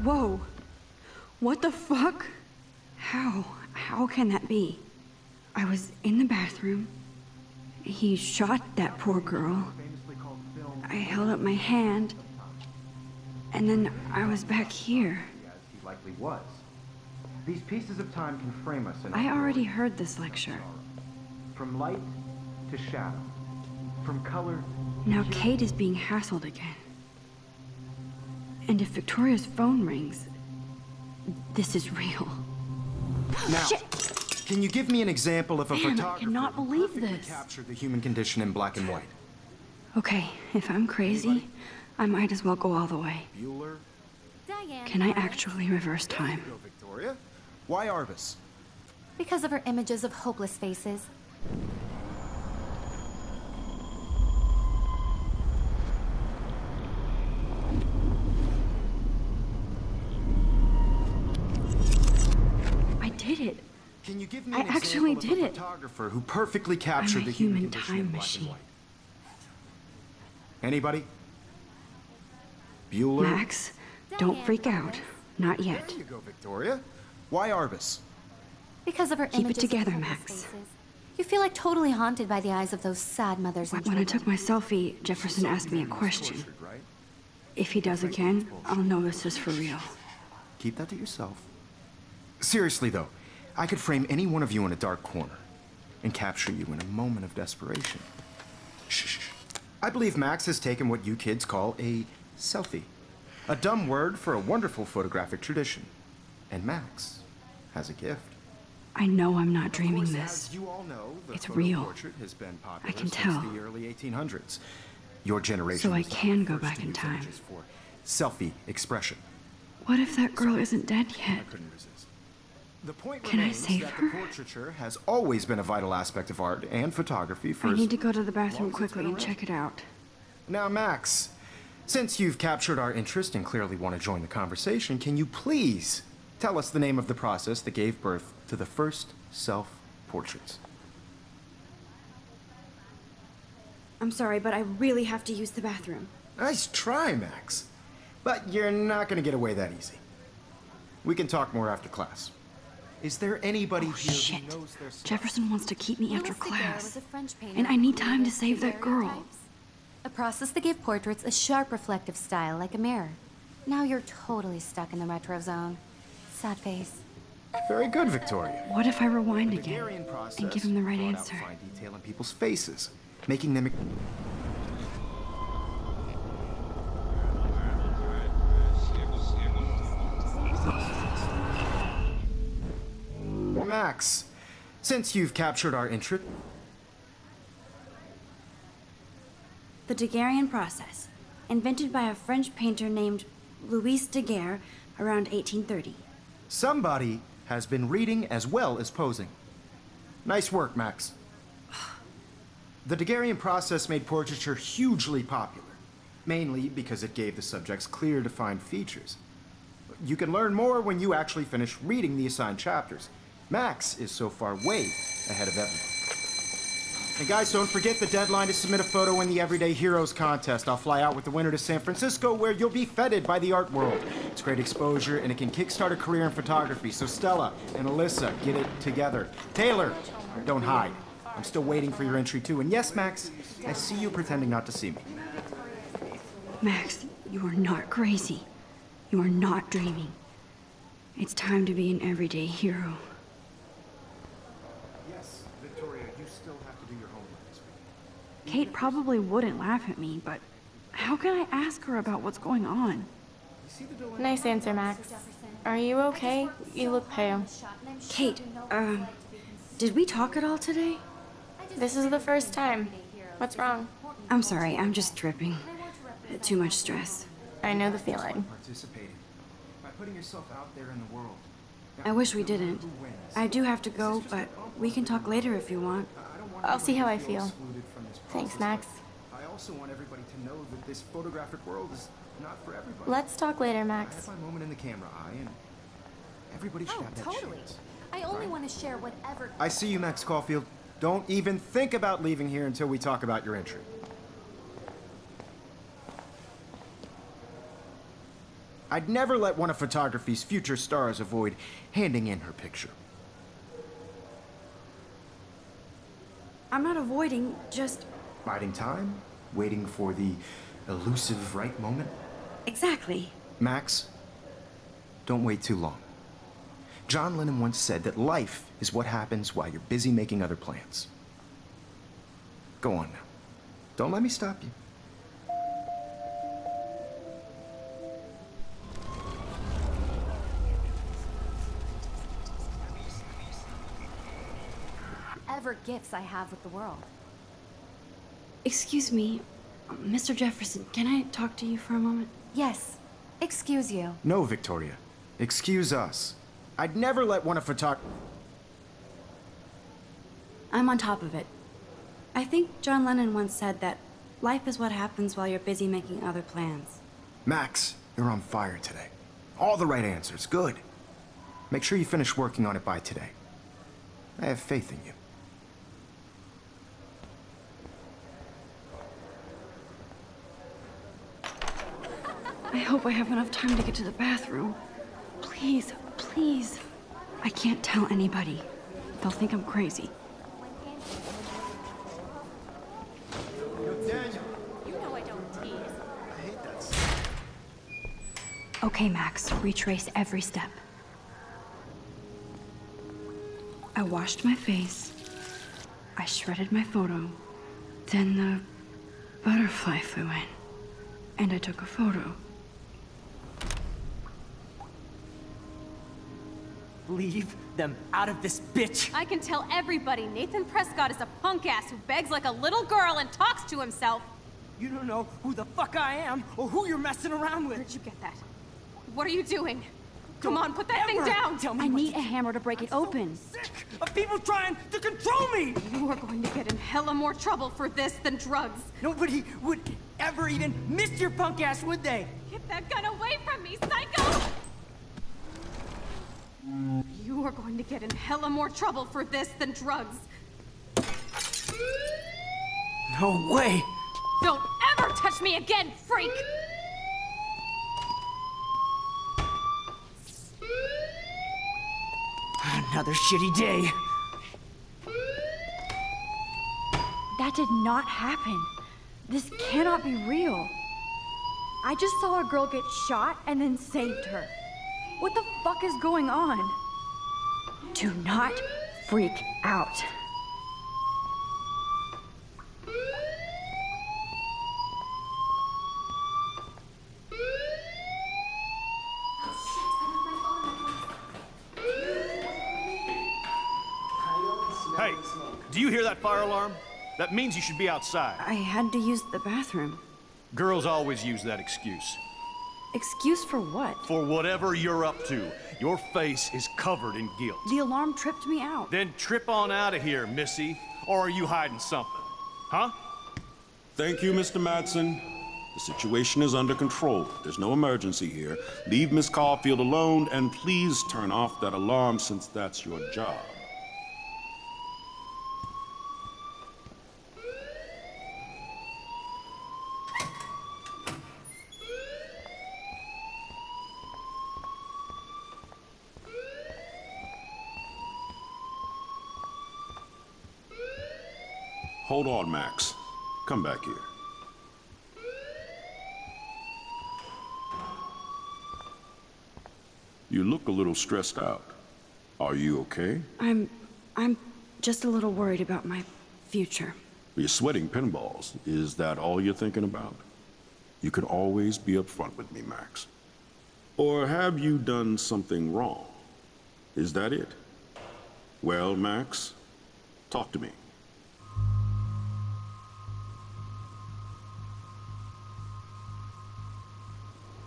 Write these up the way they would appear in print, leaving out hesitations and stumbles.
Whoa. What the fuck? How can that be? I was in the bathroom. He shot that poor girl. I held up my hand. And then I was back here. He likely was. These pieces of time can frame us in I already heard this lecture. From light to shadow. From color. Now Kate is being hassled again. And if Victoria's phone rings, this is real. Now, Shit. Can you give me an example of a Damn, I photographer cannot who believe perfectly this. captured the human condition in black and white? Okay, if I'm crazy, I might as well go all the way. Bueller? Diane. Can I actually reverse time? Go, Victoria. Why Arbus? Because of her images of hopeless faces. I did it. Can you give me I an actually example did of a it. photographer who perfectly captured I'm a the human human condition in time black machine. and white? Anybody? Bueller? Max, don't freak out. Not yet. There you go, Victoria. Why Arbus? Because of her Keep it images together, of hopeless Max. faces. You feel like totally haunted by the eyes of those sad mothers and When I children. took my selfie, Jefferson asked me a question. Tortured, right? If he does again, I'll know this is for real. Keep that to yourself. Seriously, though, I could frame any one of you in a dark corner and capture you in a moment of desperation. Shh. I believe Max has taken what you kids call a selfie. A dumb word for a wonderful photographic tradition. And Max has a gift. I know I'm not dreaming Of course, this. as you all know, the It's photo real. portrait has been popular I can since tell. the early 1800s. Your generation So I was not can the go first back to in use time. images for selfie expression. What if that girl isn't dead yet? I couldn't resist. The point Can I remains save that her? the portraiture has always been a vital aspect of art and photography for I as need to go to the bathroom long as it's quickly been and around. check it out. Now, Max, since you've captured our interest and clearly want to join the conversation, can you please tell us the name of the process that gave birth to the first self-portraits? I'm sorry, but I really have to use the bathroom. Nice try, Max. But you're not going to get away that easy. We can talk more after class. Is there anybody Oh, here shit. who knows their stuff? Jefferson wants to keep me after Louis Daguerre class. was a French painter And I need who time to created save that girl. daguerreotypes. A process that gave portraits a sharp reflective style like a mirror. Now you're totally stuck in the retro zone. Sad face. Very good, Victoria. What if I rewind The again Daguerrean process and give him the right brought out answer? fine detail in people's faces, making them. Max, since you've captured our interest, The Daguerrean process, invented by a French painter named Louis Daguerre around 1830. somebody has been reading as well as posing. Nice work, Max. The Daguerrean process made portraiture hugely popular, mainly because it gave the subjects clear, defined features. You can learn more when you actually finish reading the assigned chapters. Max is so far way ahead of everyone. And guys, don't forget the deadline to submit a photo in the Everyday Heroes contest. I'll fly out with the winner to San Francisco, where you'll be feted by the art world. It's great exposure, and it can kickstart a career in photography. So Stella and Alyssa, get it together. Taylor, don't hide. I'm still waiting for your entry too. And yes, Max, I see you pretending not to see me. Max, you are not crazy. You are not dreaming. It's time to be an everyday hero. Yes, Victoria, you still have to do your homework this week. Kate probably wouldn't laugh at me, but how can I ask her about what's going on? Nice answer, Max. Are you okay? You look pale. Kate, did we talk at all today? This is the first time. What's wrong? I'm sorry, I'm just tripping. Too much stress. I know the feeling. Participating by putting yourself out there in the world. I wish we didn't. I do have to go, but we can talk later if you want. I'll see how I feel. Thanks, Max. I also want everybody to know that this photographic world is not for everybody. Let's talk later, I Max. have my moment in the camera eye, and everybody should Oh, have that totally. chance. I only want to share whatever. I see you, Max Caulfield. Don't even think about leaving here until we talk about your entry. I'd never let one of photography's future stars avoid handing in her picture. I'm not avoiding, just... Biding time? Waiting for the elusive right moment? Exactly. Max, don't wait too long. John Lennon once said that life is what happens while you're busy making other plans. Go on now. Don't let me stop you. Ever gifts I have with the world. Excuse me, Mr. Jefferson, can I talk to you for a moment? Yes. Excuse you. No, Victoria. Excuse us. I'd never let one of I'm on top of it. I think John Lennon once said that life is what happens while you're busy making other plans. Max, you're on fire today. All the right answers. Good. Make sure you finish working on it by today. I have faith in you. I hope I have enough time to get to the bathroom. Please, please. I can't tell anybody. They'll think I'm crazy. Okay, Max, retrace every step. I washed my face. I shredded my photo. Then the butterfly flew in. And I took a photo. Leave them out of this bitch! I can tell everybody Nathan Prescott is a punk ass who begs like a little girl and talks to himself. You don't know who the fuck I am or who you're messing around with. Where'd you get that? What are you doing? Come on, put that Ever thing down! Tell me I what need to a do. hammer to break it open. Sick of people trying to control me! You are going to get in hella more trouble for this than drugs. Nobody would ever even miss your punk ass, would they? Get that gun away from me, psycho! You are going to get in hella more trouble for this than drugs. No way! Don't ever touch me again, freak! Another shitty day. That did not happen. This cannot be real. I just saw a girl get shot and then saved her. What the fuck is going on? Do not freak out. Hey, do you hear that fire alarm? That means you should be outside. I had to use the bathroom. Girls always use that excuse. Excuse for what? For whatever you're up to, your face is covered in guilt. The alarm tripped me out. Then trip on out of here, Missy. Or are you hiding something? Huh? Thank you, Mr. Madsen. The situation is under control. There's no emergency here. Leave Miss Caulfield alone, and please turn off that alarm since that's your job. Hold on, Max. Come back here. You look a little stressed out. Are you okay? I'm just a little worried about my future. You're sweating pinballs. Is that all you're thinking about? You can always be upfront with me, Max. Or have you done something wrong? Is that it? Well, Max, talk to me.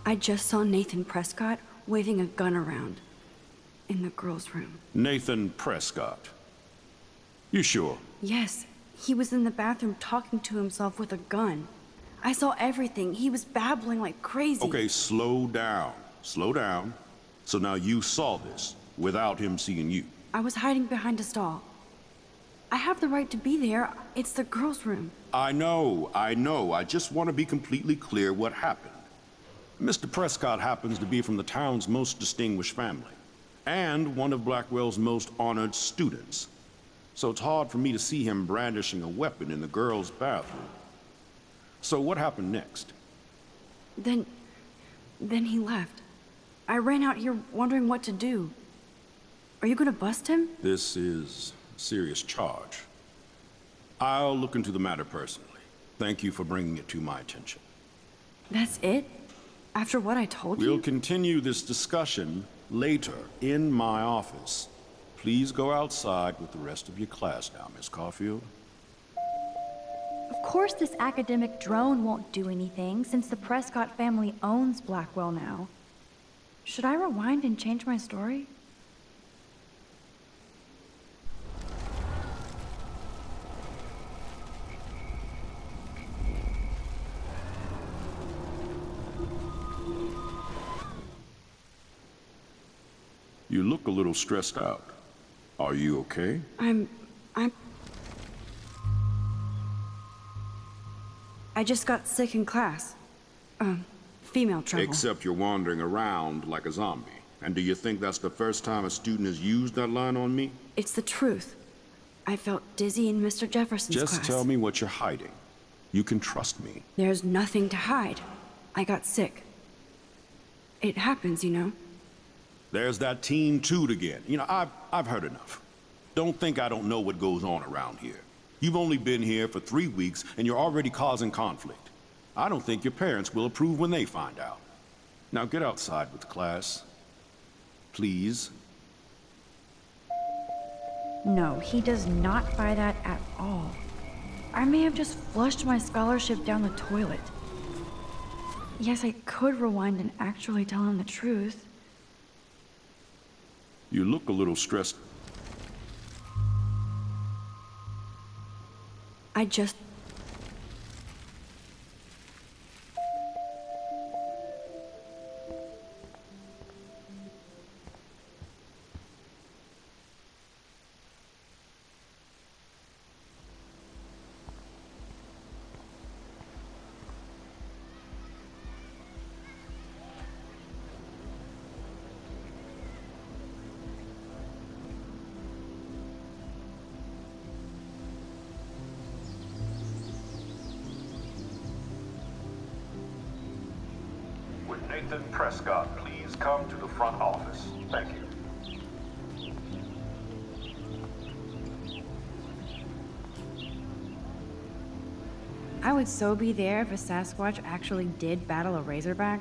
I just saw Nathan Prescott waving a gun around in the girls' room. Nathan Prescott. You sure? Yes, he was in the bathroom talking to himself with a gun. I saw everything. He was babbling like crazy. Okay, slow down. Slow down. So now you saw this without him seeing you. I was hiding behind a stall. I have the right to be there. It's the girls' room. I know. I just want to be completely clear what happened. Mr. Prescott happens to be from the town's most distinguished family, and one of Blackwell's most honored students. So it's hard for me to see him brandishing a weapon in the girls' bathroom. So what happened next? Then he left. I ran out here wondering what to do. Are you gonna bust him? This is a serious charge. I'll look into the matter personally. Thank you for bringing it to my attention. That's it? After what I told you? We'll continue this discussion later in my office. Please go outside with the rest of your class now, Miss Caulfield. Of course this academic drone won't do anything, since the Prescott family owns Blackwell now. Should I rewind and change my story? You look a little stressed out. Are you okay? I just got sick in class. Female trouble. Except you're wandering around like a zombie. And do you think that's the first time a student has used that line on me? It's the truth. I felt dizzy in Mr. Jefferson's class. Just tell me what you're hiding. You can trust me. There's nothing to hide. I got sick. It happens, you know. There's that teen toot again. You know, I've heard enough. Don't think I don't know what goes on around here. You've only been here for 3 weeks, and you're already causing conflict. I don't think your parents will approve when they find out. Now get outside with class. Please. No, he does not buy that at all. I may have just flushed my scholarship down the toilet. Yes, I could rewind and actually tell him the truth. You look a little stressed. I just... Would Nathan Prescott please come to the front office? Thank you. I would so be there if a Sasquatch actually did battle a Razorback.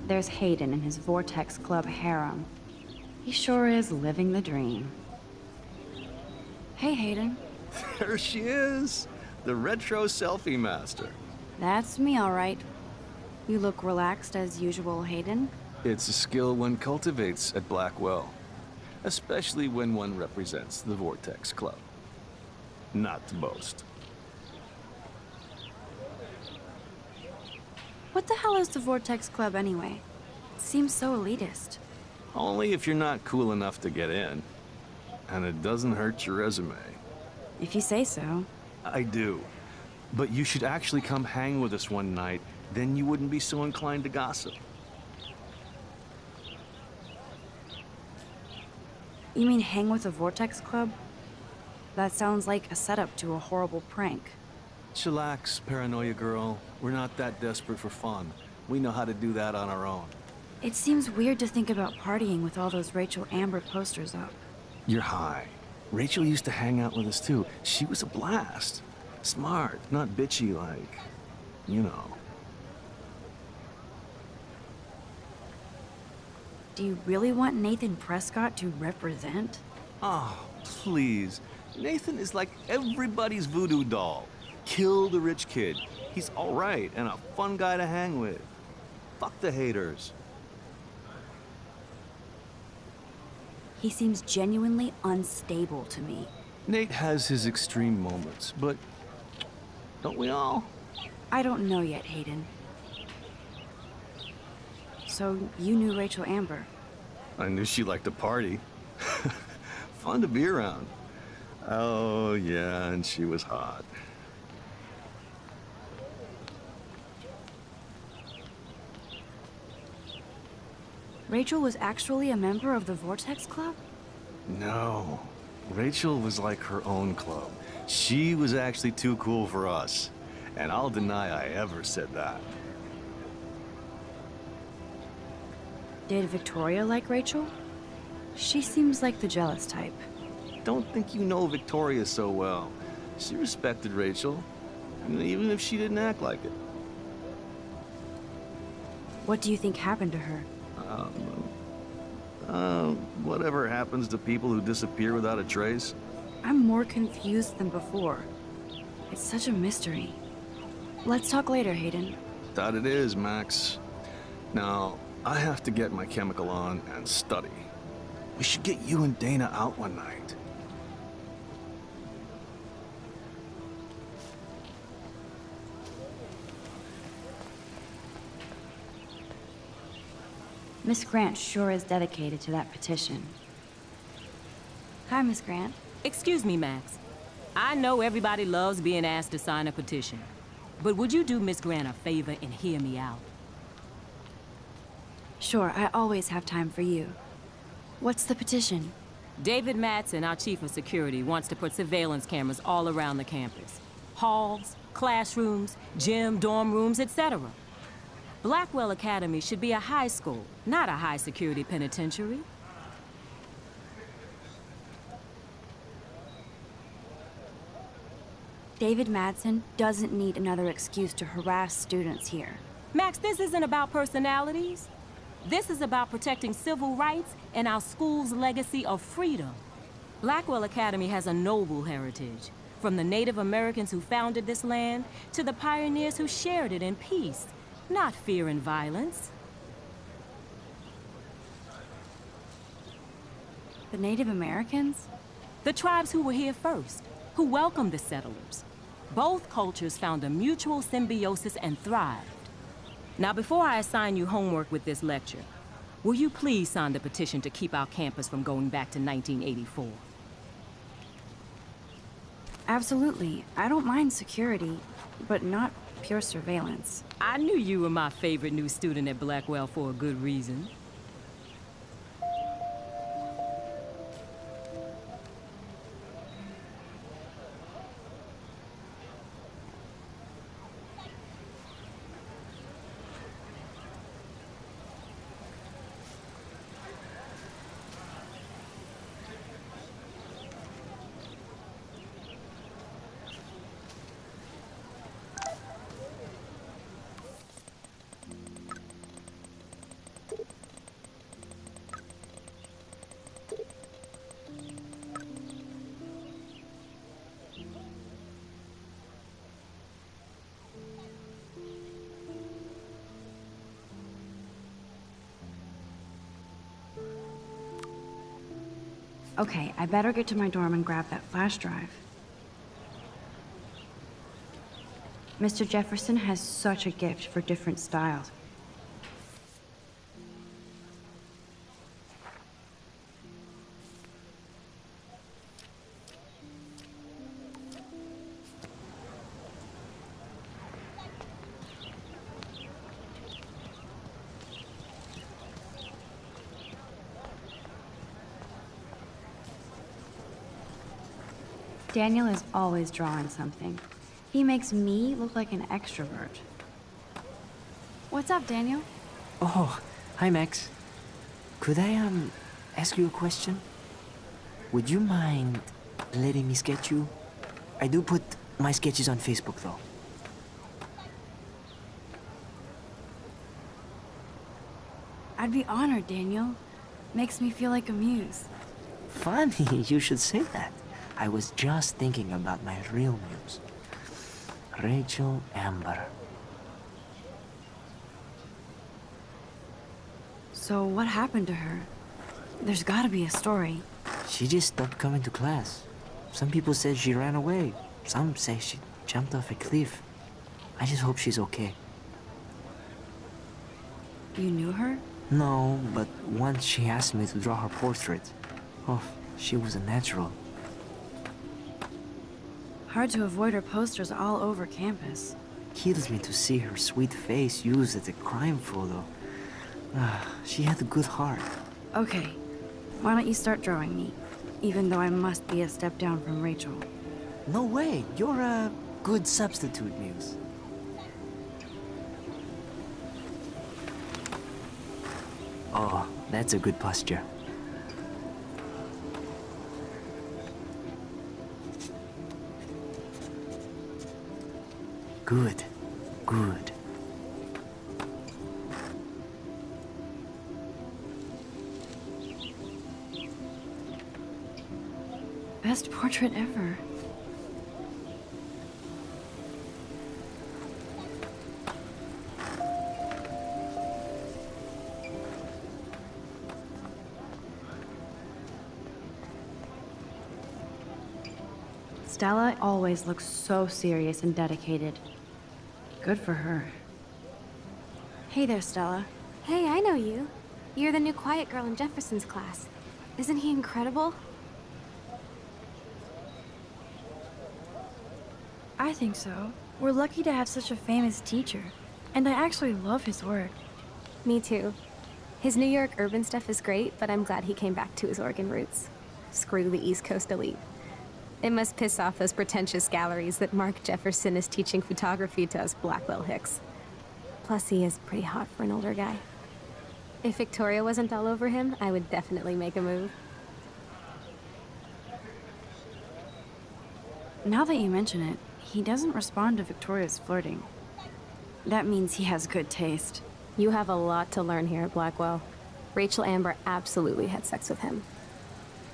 there's Hayden and his Vortex Club harem. He sure is living the dream. Hey, Hayden. There she is, the retro selfie master. That's me, all right. You look relaxed as usual, Hayden. It's a skill one cultivates at Blackwell, especially when one represents the Vortex Club. Not to boast. What the hell is the Vortex Club anyway? It seems so elitist. Only if you're not cool enough to get in. And it doesn't hurt your resume. If you say so. I do. But you should actually come hang with us one night, then you wouldn't be so inclined to gossip. You mean hang with the Vortex Club? That sounds like a setup to a horrible prank. Chillax, paranoia girl. We're not that desperate for fun. We know how to do that on our own. It seems weird to think about partying with all those Rachel Amber posters up. You're high. Rachel used to hang out with us too. She was a blast. Smart, not bitchy like, you know. Do you really want Nathan Prescott to represent? Oh, please. Nathan is like everybody's voodoo doll. Kill the rich kid. He's all right and a fun guy to hang with. Fuck the haters. He seems genuinely unstable to me. Nate has his extreme moments, but don't we all? I don't know yet, Hayden. So, you knew Rachel Amber? I knew she liked to party. Fun to be around. Oh, yeah, and she was hot. Rachel was actually a member of the Vortex Club? No. Rachel was like her own club. She was actually too cool for us. And I'll deny I ever said that. Did Victoria like Rachel? She seems like the jealous type. Don't think you know Victoria so well. She respected Rachel, even if she didn't act like it. What do you think happened to her? Whatever happens to people who disappear without a trace. I'm more confused than before. It's such a mystery. Let's talk later, Hayden. That it is, Max. Now, I have to get my chemical on and study. We should get you and Dana out one night. Miss Grant sure is dedicated to that petition. Hi, Miss Grant. Excuse me, Max. I know everybody loves being asked to sign a petition. But would you do Miss Grant a favor and hear me out? Sure, I always have time for you. What's the petition? David Madsen, our chief of security, wants to put surveillance cameras all around the campus. Halls, classrooms, gym, dorm rooms, etc. Blackwell Academy should be a high school, not a high-security penitentiary. David Madsen doesn't need another excuse to harass students here. Max, this isn't about personalities. This is about protecting civil rights and our school's legacy of freedom. Blackwell Academy has a noble heritage, from the Native Americans who founded this land to the pioneers who shared it in peace, not fear and violence. The Native Americans? The tribes who were here first, who welcomed the settlers. Both cultures found a mutual symbiosis and thrived. Now, before I assign you homework with this lecture, will you please sign the petition to keep our campus from going back to 1984? Absolutely. I don't mind security, but not pure surveillance. I knew you were my favorite new student at Blackwell for a good reason. Okay, I better get to my dorm and grab that flash drive. Mr. Jefferson has such a gift for different styles. Daniel is always drawing something. He makes me look like an extrovert. What's up, Daniel? Oh, hi, Max. Could I, ask you a question? Would you mind letting me sketch you? I do put my sketches on Facebook, though. I'd be honored, Daniel. Makes me feel like a muse. Funny, you should say that. I was just thinking about my real muse. Rachel Amber. So what happened to her? There's gotta be a story. She just stopped coming to class. Some people said she ran away. Some say she jumped off a cliff. I just hope she's okay. You knew her? No, but once she asked me to draw her portrait. Oh, she was a natural. Hard to avoid her posters all over campus. Kills me to see her sweet face used as a crime photo. She had a good heart. Okay, why don't you start drawing me? Even though I must be a step down from Rachel. No way, you're a good substitute, Muse. Oh, that's a good posture. Good, good. Best portrait ever. Stella always looks so serious and dedicated. Good for her. Hey there, Stella. Hey, I know you. You're the new quiet girl in Jefferson's class. Isn't he incredible? I think so. We're lucky to have such a famous teacher. And I actually love his work. Me too. His New York urban stuff is great, but I'm glad he came back to his Oregon roots. Screw the East Coast elite. It must piss off those pretentious galleries that Mark Jefferson is teaching photography to us Blackwell Hicks. Plus, he is pretty hot for an older guy. If Victoria wasn't all over him, I would definitely make a move. Now that you mention it, he doesn't respond to Victoria's flirting. That means he has good taste. You have a lot to learn here at Blackwell. Rachel Amber absolutely had sex with him.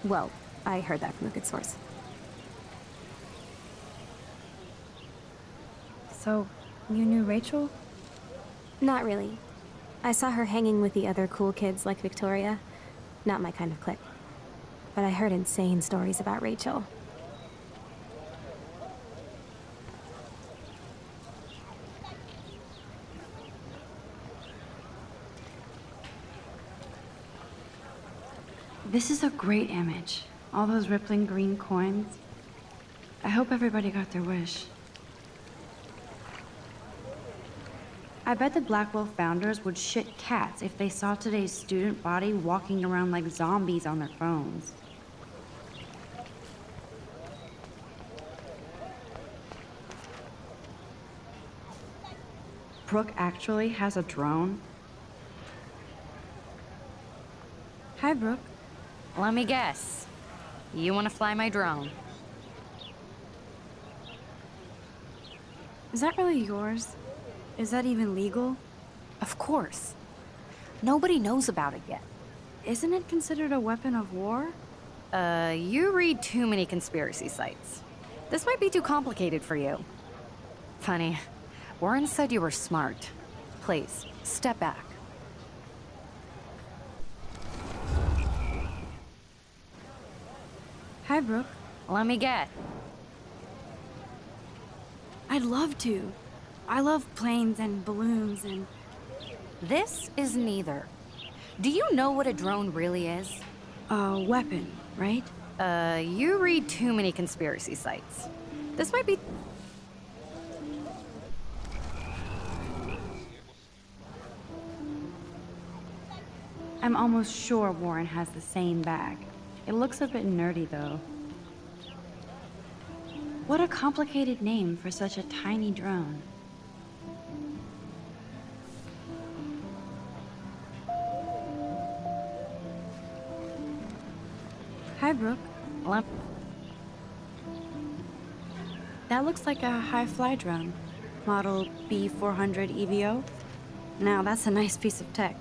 Well, I heard that from a good source. So, you knew Rachel? Not really. I saw her hanging with the other cool kids like Victoria. Not my kind of clique. But I heard insane stories about Rachel. This is a great image. All those rippling green coins. I hope everybody got their wish. I bet the Blackwell founders would shit cats if they saw today's student body walking around like zombies on their phones. Brooke actually has a drone? Hi, Brooke. Let me guess. You want to fly my drone? Is that really yours? Is that even legal? Of course. Nobody knows about it yet. Isn't it considered a weapon of war? You read too many conspiracy sites. This might be too complicated for you. Funny, Warren said you were smart. Please, step back. Hi, Brooke. Let me get. I'd love to. I love planes and balloons and... This is neither. Do you know what a drone really is? A weapon, right? You read too many conspiracy sites. This might be... I'm almost sure Warren has the same bag. It looks a bit nerdy, though. What a complicated name for such a tiny drone. Hi, Brooke. Well, that looks like a high-fly drone. Model B400 EVO. Now, that's a nice piece of tech.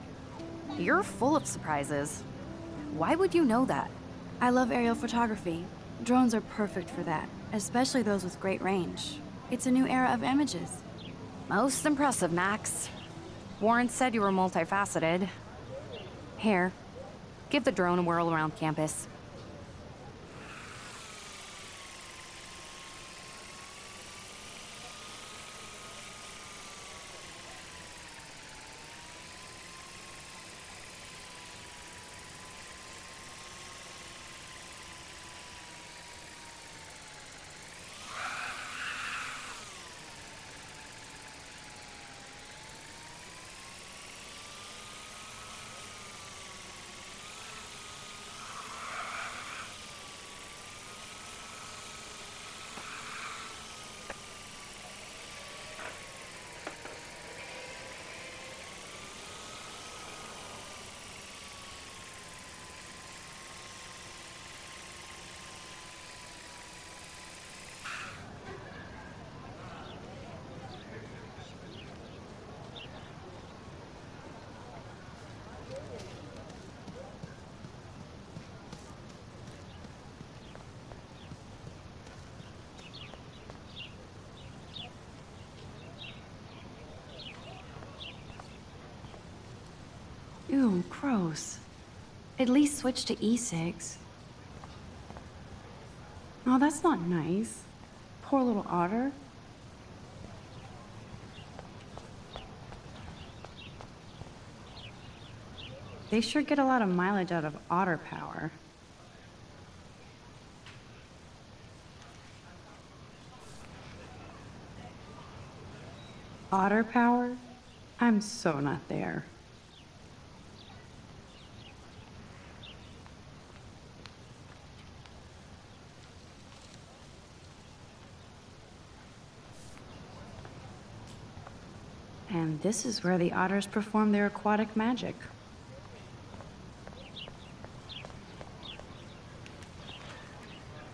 You're full of surprises. Why would you know that? I love aerial photography. Drones are perfect for that, especially those with great range. It's a new era of images. Most impressive, Max. Warren said you were multifaceted. Here, give the drone a whirl around campus. Ew, gross. At least switch to E6. Oh, that's not nice. Poor little otter. They sure get a lot of mileage out of otter power. Otter power? I'm so not there. And this is where the otters perform their aquatic magic.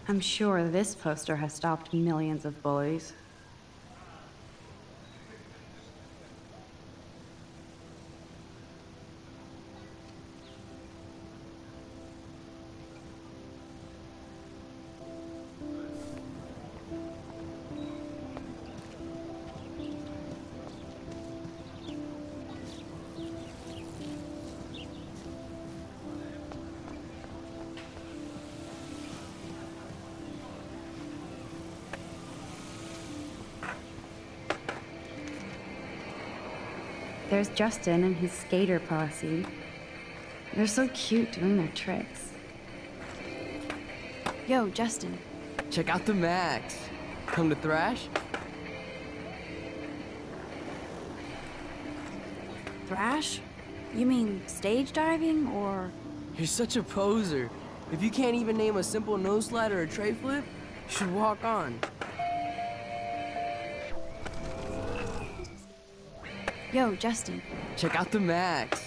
I'm sure this poster has stopped millions of bullies. There's Justin and his skater posse. They're so cute doing their tricks. Yo, Justin. Check out the Max. Come to thrash? Thrash? You mean stage diving, or...? You're such a poser. If you can't even name a simple nose slide or a tray flip, you should walk on. Yo, Justin. Check out the Max.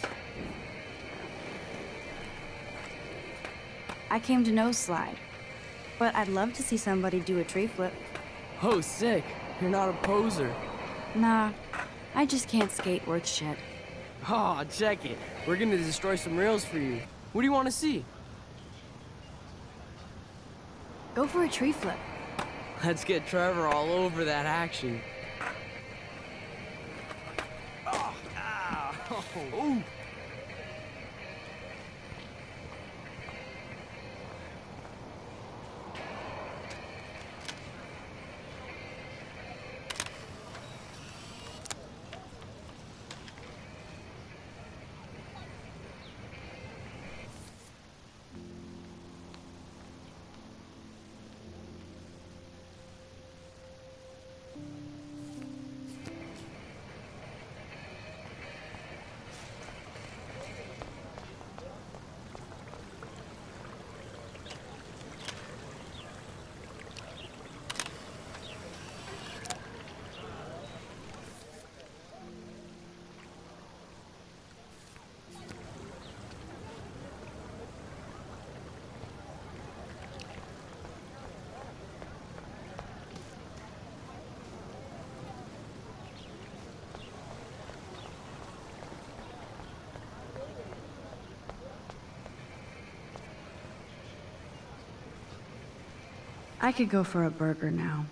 I came to nose slide, but I'd love to see somebody do a tree flip. Oh, sick. You're not a poser. Nah, I just can't skate worth shit. Oh, check it. We're gonna destroy some rails for you. What do you want to see? Go for a tree flip. Let's get Trevor all over that action. Oh, ow. Oh. I could go for a burger now.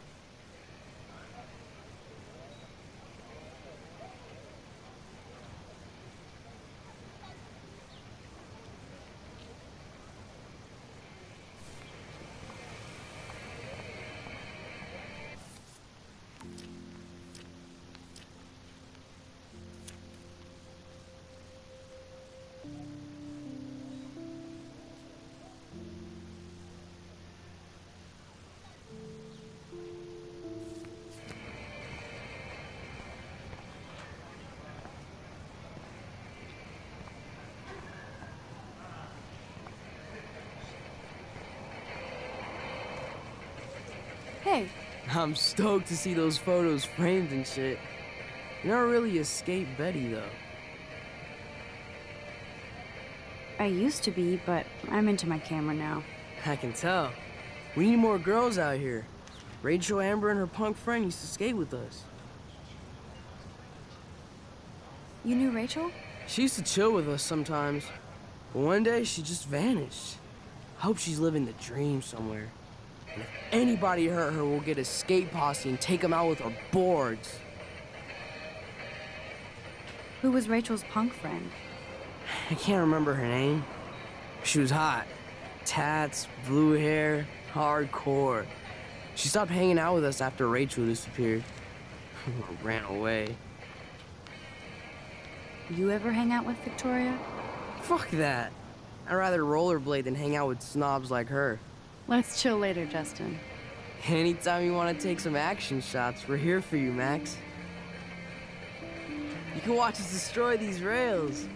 Hey. I'm stoked to see those photos framed and shit. You never really escaped Betty, though. I used to be, but I'm into my camera now. I can tell. We need more girls out here. Rachel Amber and her punk friend used to skate with us. You knew Rachel? She used to chill with us sometimes. But one day, she just vanished. I hope she's living the dream somewhere. And if anybody hurt her, we'll get a skate posse and take them out with our boards. Who was Rachel's punk friend? I can't remember her name. She was hot. Tats, blue hair, hardcore. She stopped hanging out with us after Rachel disappeared. Or ran away. You ever hang out with Victoria? Fuck that. I'd rather rollerblade than hang out with snobs like her. Let's chill later, Justin. Anytime you want to take some action shots, we're here for you, Max. You can watch us destroy these rails.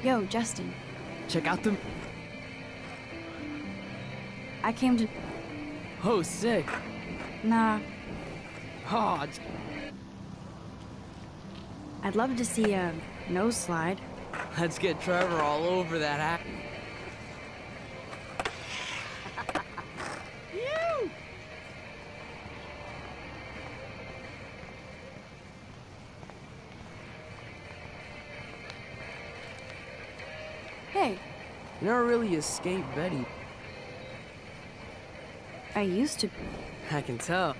Yo, Justin. Check out the... I came to... Oh, sick. Nah. Oh, I'd love to see a nose slide. let's get Trevor all over that act. Hey. You never really escaped Betty. I used to. I can tell.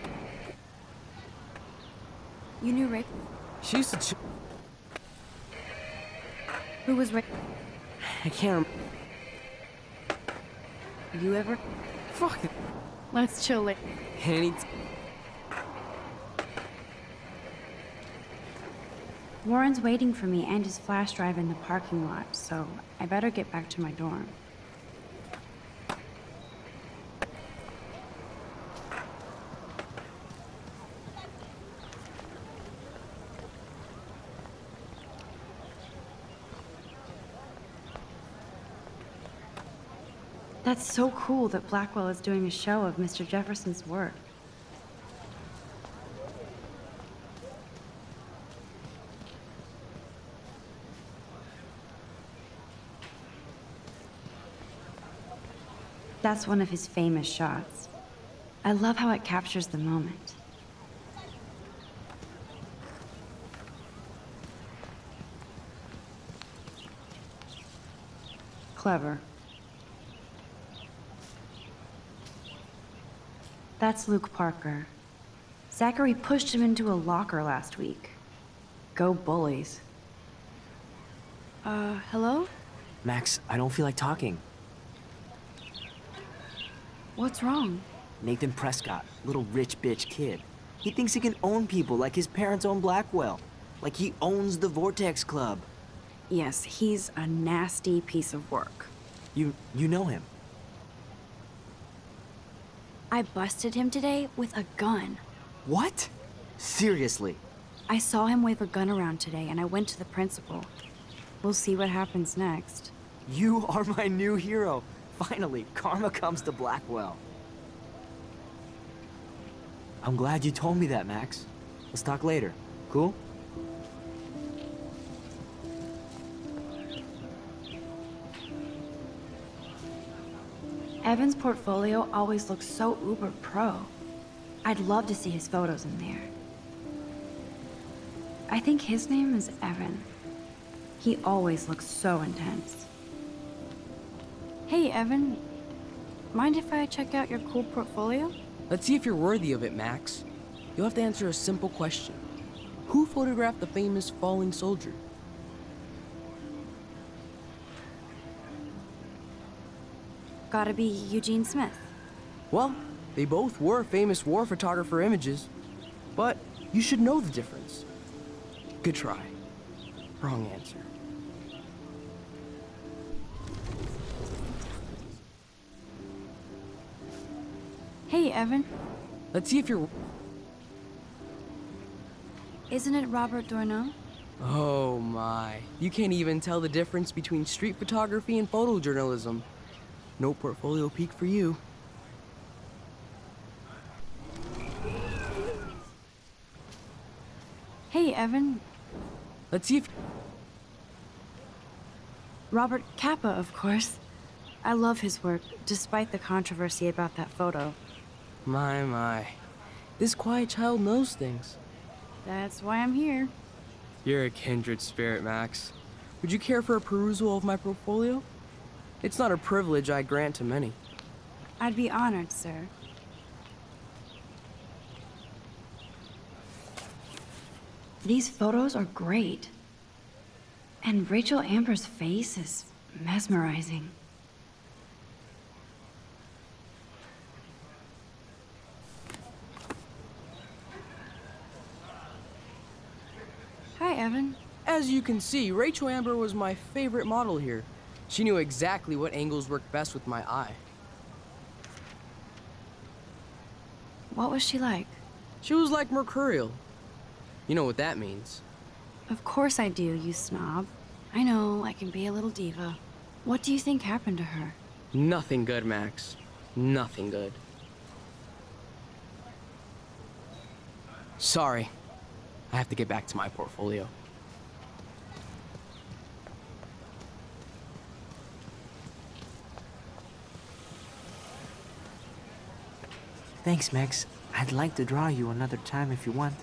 You knew Rick? She used to Who was Rick? I can't You ever? Fuck it. Let's chill later. Warren's waiting for me and his flash drive in the parking lot, so I better get back to my dorm. That's so cool that Blackwell is doing a show of Mr. Jefferson's work. That's one of his famous shots. I love how it captures the moment. Clever. That's Luke Parker. Zachary pushed him into a locker last week. Go bullies. Hello? Max, I don't feel like talking. What's wrong? Nathan Prescott, little rich bitch kid. He thinks he can own people like his parents own Blackwell. Like he owns the Vortex Club. Yes, he's a nasty piece of work. You know him? I busted him today with a gun. What? Seriously? I saw him wave a gun around today and I went to the principal. We'll see what happens next. You are my new hero. Finally, karma comes to Blackwell. I'm glad you told me that, Max. Let's talk later. Cool? Evan's portfolio always looks so uber pro. I'd love to see his photos in there. I think his name is Evan. He always looks so intense. Hey, Evan. Mind if I check out your cool portfolio? Let's see if you're worthy of it, Max. You'll have to answer a simple question. Who photographed the famous falling soldier? Gotta be Eugene Smith. Well, they both were famous war photographer images. But you should know the difference. Good try. Wrong answer. Hey, Evan. Let's see if you're... Isn't it Robert Doisneau? Oh my. You can't even tell the difference between street photography and photojournalism. No portfolio peek for you. Hey, Evan. Let's see if... Robert Capa, of course. I love his work, despite the controversy about that photo. My. This quiet child knows things. That's why I'm here. You're a kindred spirit, Max. Would you care for a perusal of my portfolio? It's not a privilege I grant to many. I'd be honored, sir. These photos are great. And Rachel Amber's face is mesmerizing. Hi, Evan. As you can see, Rachel Amber was my favorite model here. She knew exactly what angles worked best with my eye. What was she like? She was like mercurial. You know what that means. Of course I do, you snob. I know, I can be a little diva. What do you think happened to her? Nothing good, Max. Nothing good. Sorry. I have to get back to my portfolio. Thanks, Max. I'd like to draw you another time if you want.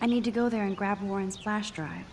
I need to go there and grab Warren's flash drive.